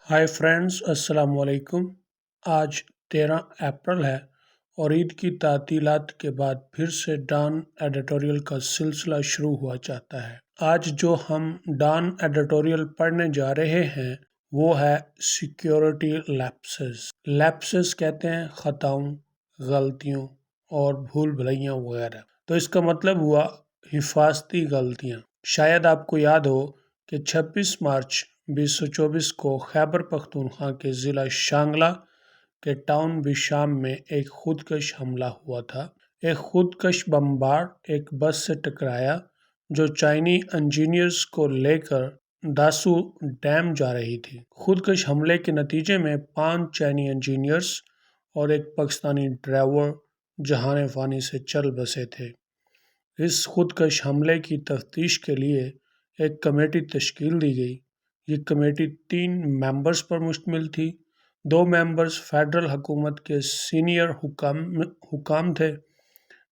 ہائے friends, السلام علیکم۔ آج 13 اپریل ہے اور عید کی تعطیلات کے بعد پھر سے ڈان ایڈیٹوریل کا سلسلہ شروع ہوا چاہتا ہے۔ آج جو ہم ڈان ایڈیٹوریل پڑھنے جا رہے ہیں وہ ہے سیکیورٹی لیپسز۔ لیپسز کہتے ہیں خطاؤں، غلطیوں اور بھول بھلیاں وغیرہ۔ تو اس کا مطلب ہوا حفاظتی غلطیاں۔ شاید آپ کو یاد ہو کہ 26 مارچ 2024 کو خیبر پختونخوا کے ضلع شانگلہ کے ٹاؤن بشام میں ایک خودکش حملہ ہوا تھا۔ ایک خودکش بمبار ایک بس سے ٹکرایا جو چائنی انجینئرز کو لے کر داسو ڈیم جا رہی تھی۔ خودکش حملے کے نتیجے میں 5 چائنی انجینئرز اور ایک پاکستانی ڈرائیور جہان فانی سے چل بسے تھے۔ اس خودکش حملے کی تفتیش کے لیے ایک کمیٹی تشکیل دی گئی۔ یہ کمیٹی 3 ممبرز پر مشتمل تھی۔ 2 ممبرز فیڈرل حکومت کے سینئر حکام تھے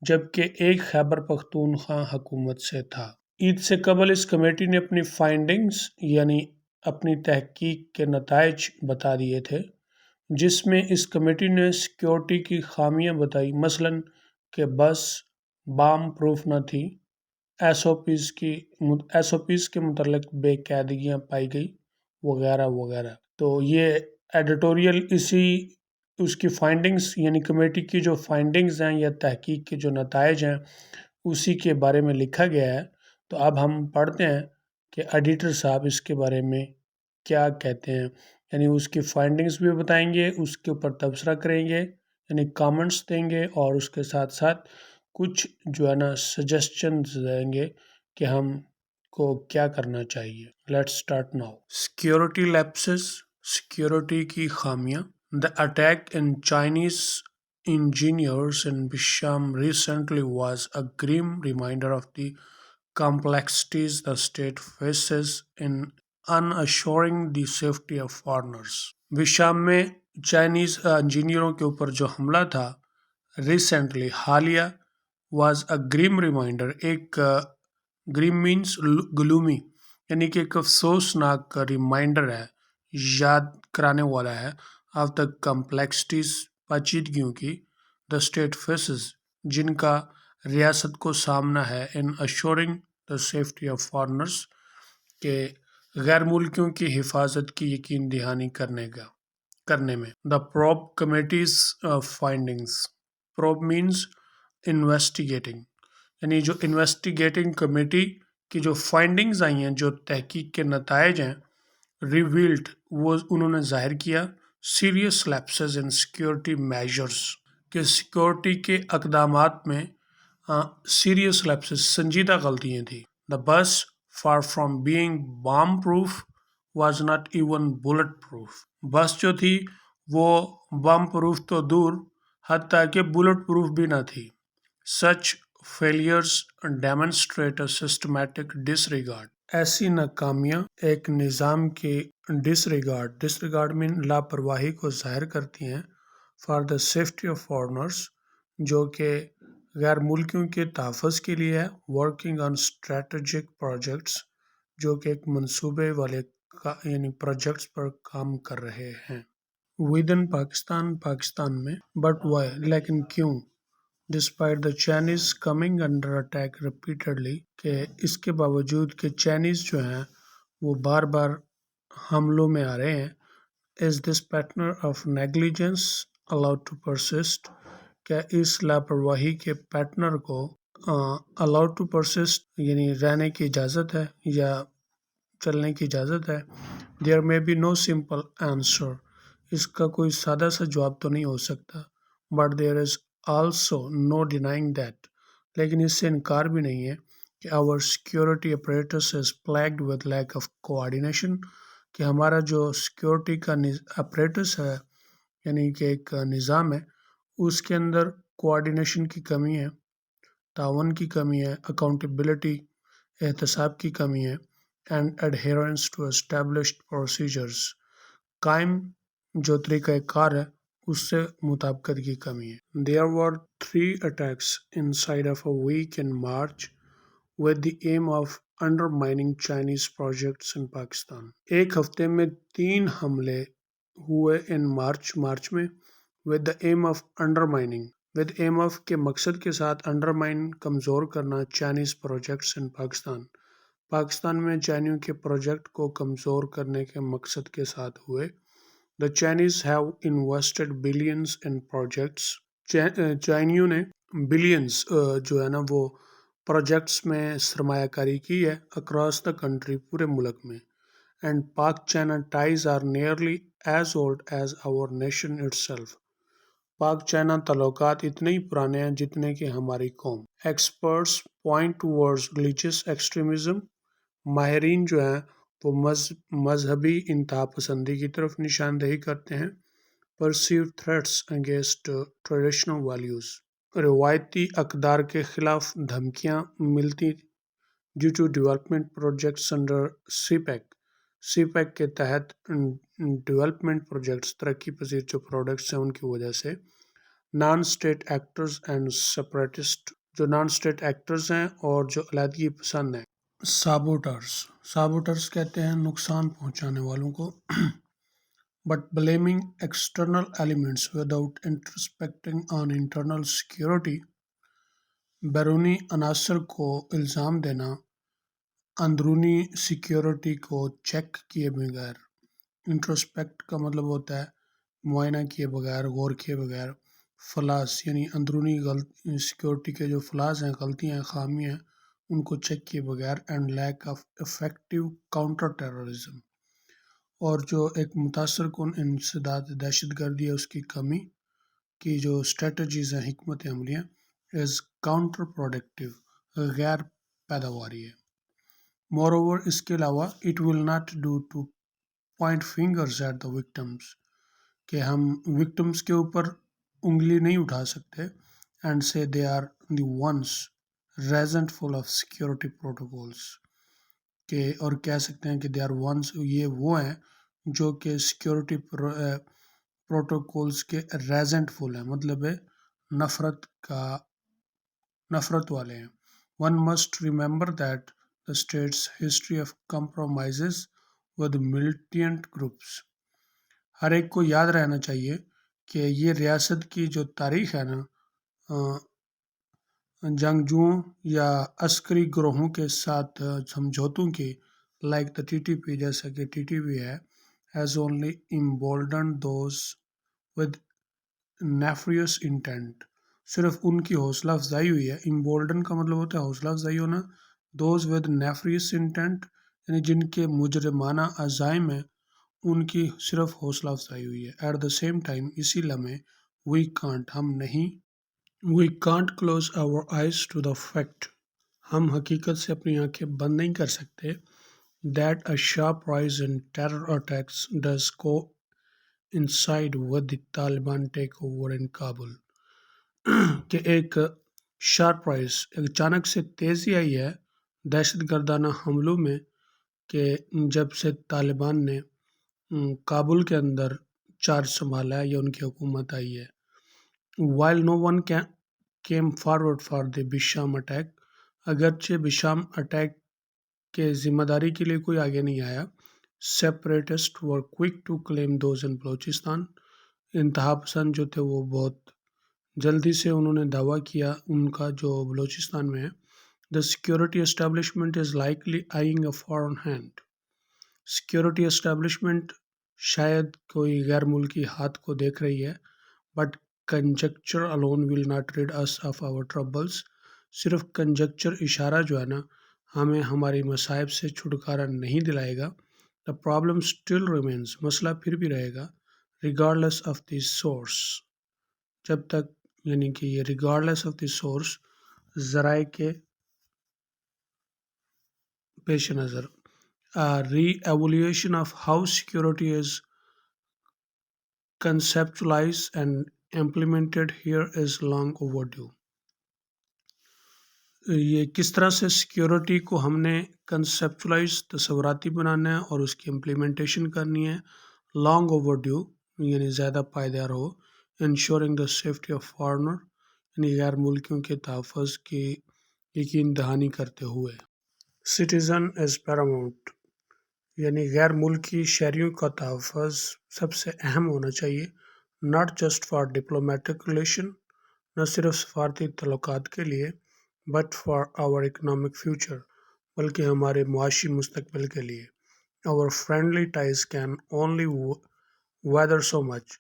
جبکہ ایک خیبر پختونخوا حکومت سے تھا۔ عید سے قبل اس کمیٹی نے اپنی فائنڈنگز یعنی اپنی تحقیق کے نتائج بتا دیے تھے، جس میں اس کمیٹی نے سیکیورٹی کی خامیاں بتائی، مثلاً کہ بس بام پروف نہ تھی، ایس او پیز کے متعلق بے قاعدگیاں پائی گئی وغیرہ وغیرہ۔ تو یہ ایڈیٹوریل اس کی فائنڈنگز یعنی کمیٹی کی جو فائنڈنگز ہیں یا تحقیق کے جو نتائج ہیں اسی کے بارے میں لکھا گیا ہے۔ تو اب ہم پڑھتے ہیں کہ ایڈیٹر صاحب اس کے بارے میں کیا کہتے ہیں، یعنی اس کی فائنڈنگز بھی بتائیں گے، اس کے اوپر تبصرہ کریں گے یعنی کامنٹس دیں گے، اور اس کے ساتھ ساتھ کچھ جو ہے نا سجیسچنز دیں گے کہ ہم کو کیا کرنا چاہیے۔ Let's start now. Security lapses, security کی خامیاں۔ The attack in Chinese engineers in Bisham recently was a grim reminder of the complexities the state faces in ensuring the safety of foreigners۔ Besham میں چائنیز انجینئروں کے اوپر جو حملہ تھا recently حالیہ was a grim reminder, ایک گریم مینس گلومی یعنی کہ ایک افسوسناک ریمائنڈر ہے، یاد کرانے والا ہے، آف دا کمپلیکسٹیز پیچیدگیوں کی، دا اسٹیٹ فیسز جن کا ریاست کو سامنا ہے، ان اشورنگ دا سیفٹی آف فارنرز کہ غیر ملکیوں کی حفاظت کی یقین دہانی کرنے میں۔ The probe committee's findings. Probe means investigating, یعنی جو انویسٹیگیٹنگ کمیٹی کی جو فائنڈنگز آئی ہیں، جو تحقیق کے نتائج ہیں، ریویلڈ وہ انہوں نے ظاہر کیا سیریس لیپسز ان سیکیورٹی میجرز، کہ سیکیورٹی کے اقدامات میں سیریس لیپسز سنجیدہ غلطیاں تھیں۔ The bus far from being bomb proof was not even bullet proof. بس جو تھی وہ بم پروف تو دور، حتیٰ کہ بلٹ پروف بھی نہ تھی۔ Such failures demonstrate a systematic disregard, ایسی ناکامیاں ایک نظام کے ڈسریگارڈ میں لاپرواہی کو ظاہر کرتی ہیں، for the safety of foreigners جو کہ غیر ملکیوں کے تحفظ کے لیے ہے، ورکنگ آن اسٹریٹجک پروجیکٹس جو کہ ایک منصوبے والے یعنی پروجیکٹس پر کام کر رہے ہیں۔ ودن پاکستان میں، بٹ وائی لیکن کیوں، despite the Chinese coming under attack repeatedly کہ اس کے باوجود کہ چائنیز جو ہیں وہ بار بار حملوں میں آ رہے ہیں، is this pattern of negligence allowed to persist, کیا اس لاپرواہی کے پیٹرن کو الاؤڈ ٹو پرسسٹ یعنی رہنے کی اجازت ہے یا چلنے کی اجازت ہے۔ دیر میں بی نو سمپل آنسر، اس کا کوئی سادہ سا جواب تو نہیں ہو سکتا، but there is also no denying that, لیکن اس سے انکار بھی نہیں ہے کہ our security apparatus is plagued with lack of coordination، کہ ہمارا جو سیکیورٹی کا اپریٹس ہے یعنی کہ ایک نظام ہے، اس کے اندر کوآرڈینیشن کی کمی ہے، تعاون کی کمی ہے، اکاؤنٹیبلٹی احتساب کی کمی ہے، and adherence to established procedures، قائم جو طریقہ کار ہے اس سے مطابقت کی کمی ہے۔ There were 3 attacks inside of a week in March with the aim of undermining Chinese projects in Pakistan. ایک ہفتے میں 3 حملے ہوئے ان مارچ میں with the aim of undermining with aim of کے مقصد کے ساتھ undermine کمزور کرنا Chinese projects in Pakistan. Pakistan میں چائنیوں کے پروجیکٹ کو کمزور کرنے کے مقصد کے ساتھ ہوئے. The Chinese have invested billions in projects. چائنیوں نے بلینز جو ہے نا وہ پروجیکٹس میں سرمایہ کاری کی ہے اکراس دا کنٹری پورے ملک میں. And Pak China ties are nearly as old as our nation itself. Pak China تعلقات اتنے ہی پرانے ہیں جتنے کہ ہماری قوم. Experts point towards religious extremism. ماہرین جو ہیں وہ مذہبی انتہا پسندی کی طرف نشاندہی کرتے ہیں. perceived threats against traditional values. روایتی اقدار کے خلاف دھمکیاں ملتی due to development projects under CPEC. CPEC کے تحت ڈیولپمنٹ پروجیکٹس ترقی پذیر جو پروڈکٹس ہیں ان کی وجہ سے. Non state actors and سپریٹسٹ. جو نان اسٹیٹ ایکٹرز ہیں اور جو علیحدگی پسند ہیں. سابوٹرز کہتے ہیں نقصان پہنچانے والوں کو. but blaming external elements without introspecting on internal security. بیرونی عناصر کو الزام دینا اندرونی سیکیورٹی کو چیک کیے بغیر. انٹروسپیکٹ کا مطلب ہوتا ہے معائنہ کیے بغیر، غور کیے بغیر. فلاس یعنی اندرونی سیکیورٹی کے جو فلاس ہیں، غلطیاں ہیں، خامیاں ہیں، ان کو چیک کیے بغیر. And lack of effective counter terrorism. اور جو ایک متاثر کن انسداد دہشت گردی ہے اس کی کمی کی جو اسٹریٹجیز ہیں، حکمت عملیاں از کاؤنٹر پروڈکٹیو، غیر پیداواری ہے. مور اوور اس کے علاوہ it will not do to point fingers at the victims, کہ ہم وکٹمس کے اوپر انگلی نہیں اٹھا سکتے. And say they are the ones resentful of security protocols, کہ اور کہہ سکتے ہیں کہ دے آر ونس، یہ وہ ہیں جو کہ سیکورٹی پروٹوکولز کے ریزنٹ فل ہیں، مطلب ہے نفرت والے ہیں. One must remember that the state's history of compromises with militant groups. ہر ایک کو یاد رہنا چاہیے کہ یہ ریاست کی جو تاریخ ہے نا جنگجوؤں یا عسکری گروہوں کے ساتھ سمجھوتوں کی، like the T T P, جیسا کہ ٹی ٹی پی ہے، has only emboldened those with nefarious intent. صرف ان کی حوصلہ افزائی ہوئی ہے. embolden کا مطلب ہوتا ہے حوصلہ افزائی ہونا. those with nefarious intent یعنی جن کے مجرمانہ عزائم ہیں ان کی صرف حوصلہ افزائی ہوئی ہے. at the same time اسی لمحے we can't close our eyes to the fact. ہم حقیقت سے اپنی آنکھیں بند نہیں کر سکتے that a sharp rise in terror attacks does coincide with the Taliban takeover in Kabul. کہ ایک شارپ رائز، اچانک سے تیزی آئی ہے دہشت گردانہ حملوں میں کہ جب سے طالبان نے کابل کے اندر چارج سنبھالا ہے یا ان کی حکومت آئی ہے. while no one came forward for the Besham attack. اگرچہ بشام اٹیک کے ذمہ داری کے لیے کوئی آگے نہیں آیا. Separatists were quick to claim those in Balochistan. انتہا پسند جو تھے وہ بہت جلدی سے انہوں نے دعویٰ کیا ان کا جو بلوچستان میں ہے. The security establishment is likely eyeing a foreign hand. Security establishment شاید کوئی غیر ملکی ہاتھ کو دیکھ رہی ہے. But conjecture alone will not rid us of our troubles. صرف کنجکچر اشارہ جو ہے نا ہمیں ہماری مصائب سے چھٹکارا نہیں دلائے گا. The problem still remains. مسئلہ پھر بھی رہے گا. regardless of the source. جب تک یعنی کہ یہ regardless of the source ذرائع کے پیش نظر. re-evaluation of how security is conceptualized and implemented here is long overdue. یہ کس طرح سے سیکیورٹی کو ہم نے کنسیپچولائز تصوراتی بنانا ہے اور اس کی امپلیمنٹیشن کرنی ہے. لانگ اوور ڈیو یعنی زیادہ پائیدار ہو. Ensuring the safety of foreigner یعنی غیر ملکیوں کے تحفظ کی یقین دہانی کرتے ہوئے. سٹیزن از پیراماؤنٹ، یعنی غیر ملکی شہریوں کا تحفظ سب سے اہم ہونا چاہیے، not just for diplomatic relation, نہ صرف سفارتی تعلقات کے لیے، but for our economic future, بلکہ ہمارے معاشی مستقبل کے لیے۔ Our friendly ties can only weather so much,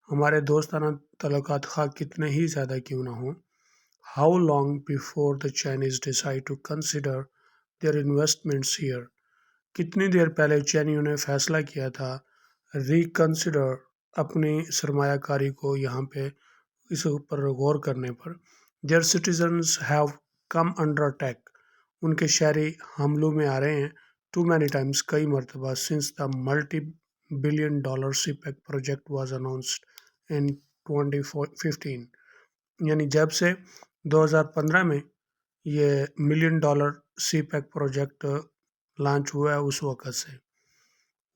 ہمارے دوستانہ تعلقات خواہ کتنے ہی زیادہ کیوں نہ ہوں۔ How long before the Chinese decide to consider their investments here, کتنی دیر پہلے چینیوں نے فیصلہ کیا تھا ریکنسیڈر اپنی سرمایہ کاری کو یہاں پہ اس پر غور کرنے پر۔ Their citizens have come under attack, ان کے شہری حملوں میں آ رہے ہیں، ٹو مینی ٹائمز، کئی مرتبہ، since the multi billion dollar CPEC project was announced in 2015، یعنی جب سے 2015 میں یہ $1 million CPEC project launch ہوا ہے اس وقت سے۔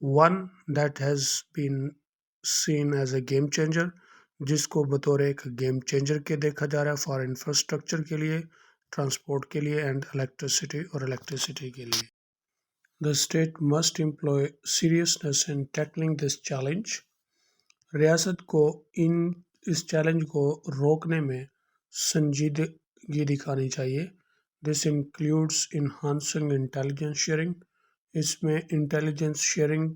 One that has been seen as a game changer, جس کو بطور ایک گیم چینجر کے دیکھا جا رہا ہے، فار انفراسٹرکچر کے لیے، ٹرانسپورٹ کے لیے، اینڈ الیکٹریسٹی کے لیے۔ The state must employ seriousness in tackling this challenge، ریاست کو اس چیلنج کو روکنے میں سنجیدگی دکھانی چاہیے۔ دس انکلیوڈس انہانسنگ انٹیلیجنس شیئرنگ، اس میں انٹیلیجنس شیئرنگ،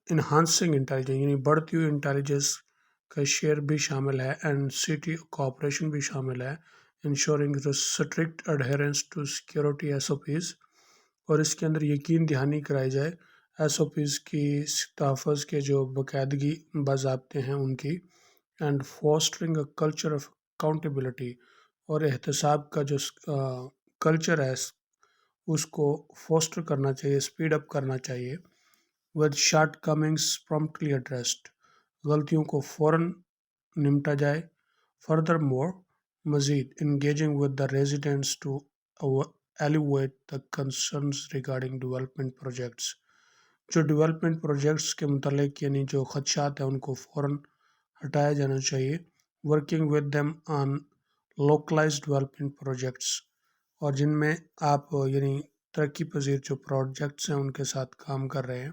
انہانسنگ انٹیلیجنس یعنی بڑھتی ہوئی انٹیلیجنس کا شیئر بھی شامل ہے، اینڈ سٹی کوآپریشن بھی شامل ہے، ensuring strict adherence to security S O Ps, اور اس کے اندر یقین دہانی کرائی جائے ایس او پیز کی، تحفظ کے جو باقاعدگی باضابطے ہیں ان کی، and fostering a culture of accountability, اور احتساب کا جو کلچر ہے اس کو فوسٹر کرنا چاہیے، اسپیڈ اپ کرنا چاہیے، with shortcomings promptly addressed, غلطیوں کو فوراً نمٹا جائے۔ فردر مور، مزید، engaging with the residents to alleviate the concerns regarding development projects, جو ڈیولپمنٹ پروجیکٹس کے متعلق یعنی جو خدشات ہیں ان کو فوراً ہٹایا جانا چاہیے۔ Working with them on localised development projects, اور جن میں آپ یعنی ترقی پذیر جو پروجیکٹس ہیں ان کے ساتھ کام کر رہے ہیں۔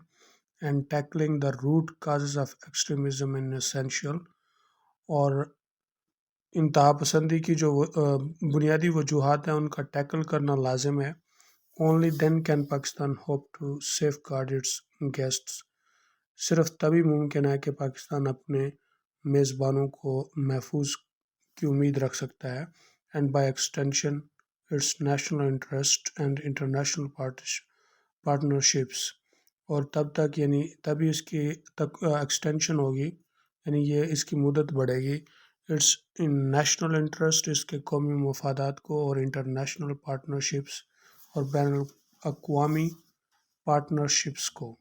And tackling the root causes of extremism in essential, اور انتہا پسندی کی جو بنیادی وجوہات ہیں ان کا ٹیکل کرنا لازم ہے۔ Only then can Pakistan hope to safeguard its guests, صرف تبھی ممکن ہے کہ پاکستان اپنے میزبانوں کو محفوظ کی امید رکھ سکتا ہے، and by extension its national interest and international partnerships, اور تب تک یعنی تبھی اس کی ایکسٹینشن ہوگی، یعنی یہ اس کی مدت بڑھے گی، اٹس ان نیشنل انٹرسٹ، اس کے قومی مفادات کو، اور انٹرنیشنل پارٹنرشپس، اور بین الاقوامی پارٹنرشپس کو۔